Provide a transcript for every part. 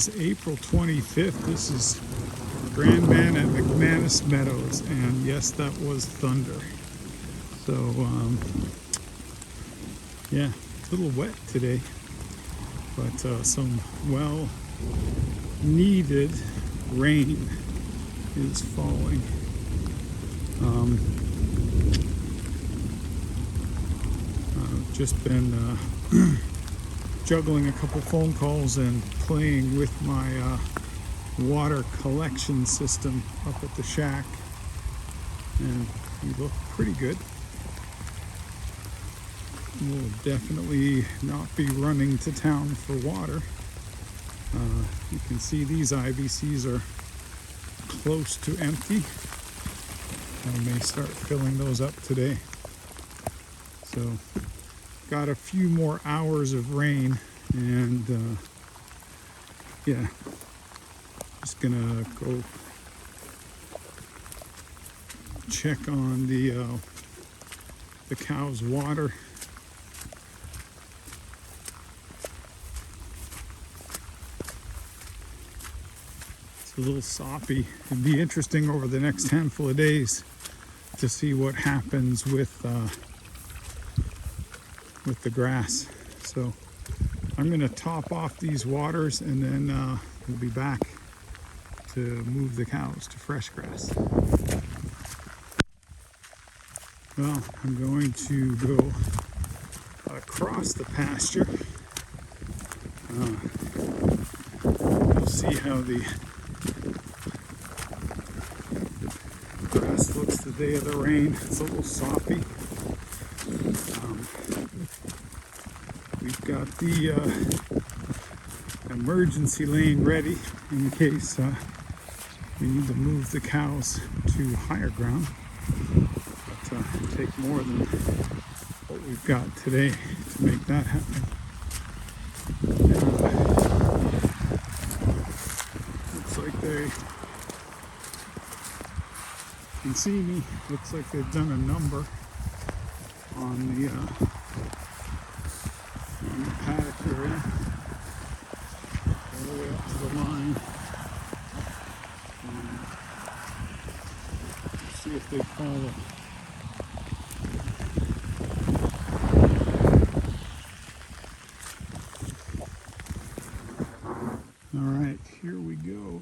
is April 25th. This is Grandman at McManus Meadows, and yes, that was thunder. So, yeah, it's a little wet today, but some well-needed rain is falling. I've just been juggling a couple phone calls and playing with my water collection system up at the shack, and we look pretty good. We'll definitely not be running to town for water. You can see these IBCs are close to empty. I may start filling those up today. So got a few more hours of rain, and yeah, just gonna go check on the cow's water. It's a little soppy. It'd be interesting over the next handful of days to see what happens with the grass. So I'm going to top off these waters, and then we'll be back to move the cows to fresh grass. Well, I'm going to go across the pasture. You'll see how the grass looks the day of the rain. It's a little soppy. We've got the emergency lane ready in case we need to move the cows to higher ground. But it'll take more than what we've got today to make that happen. Looks like they can see me. Looks like they've done a number on the paddock area, all the way up to the line. See if they follow. All right, here we go.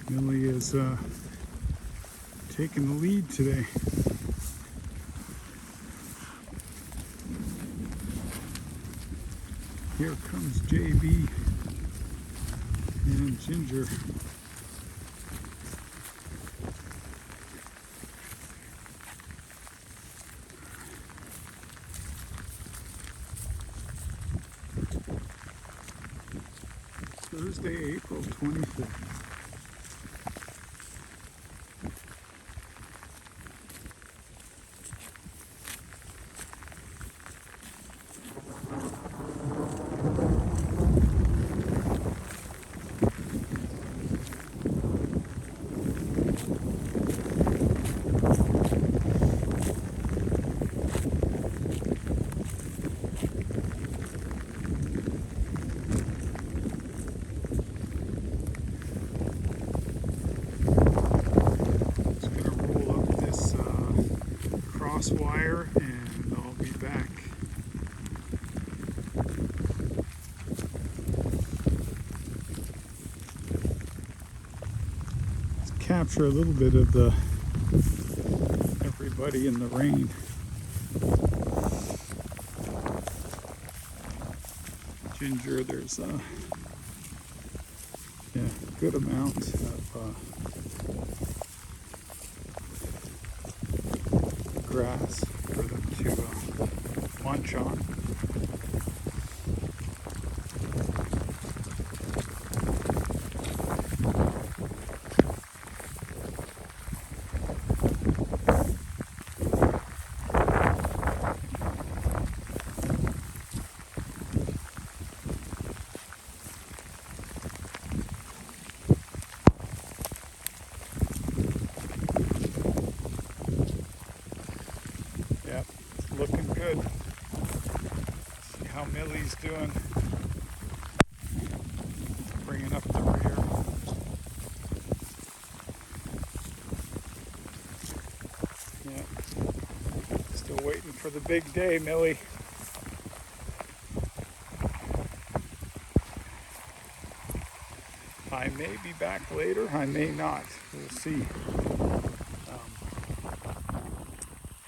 Millie is taking the lead today. Here comes JB and Ginger. Thursday, April 25th. Wire, and I'll be back. Let's capture a little bit of the everybody in the rain. Ginger, there's a good amount of grass for them to munch on. looking good. See how Millie's doing. Bringing up the rear. Yeah. Still waiting for the big day, Millie. I may be back later. I may not. We'll see.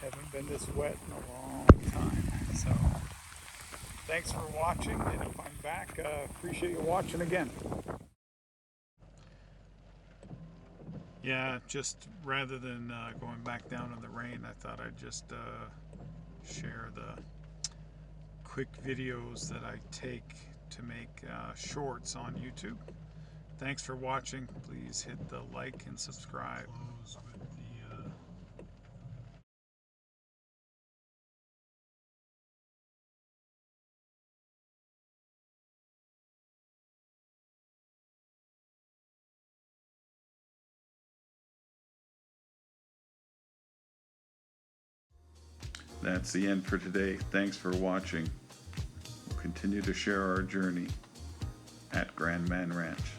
Haven't been this wet in a long time. So thanks for watching. And if I'm back, appreciate you watching again. Yeah, just rather than going back down in the rain, I thought I'd just share the quick videos that I take to make shorts on YouTube. Thanks for watching. Please hit the like and subscribe. That's the end for today. Thanks for watching. We'll continue to share our journey at Grand Man Ranch.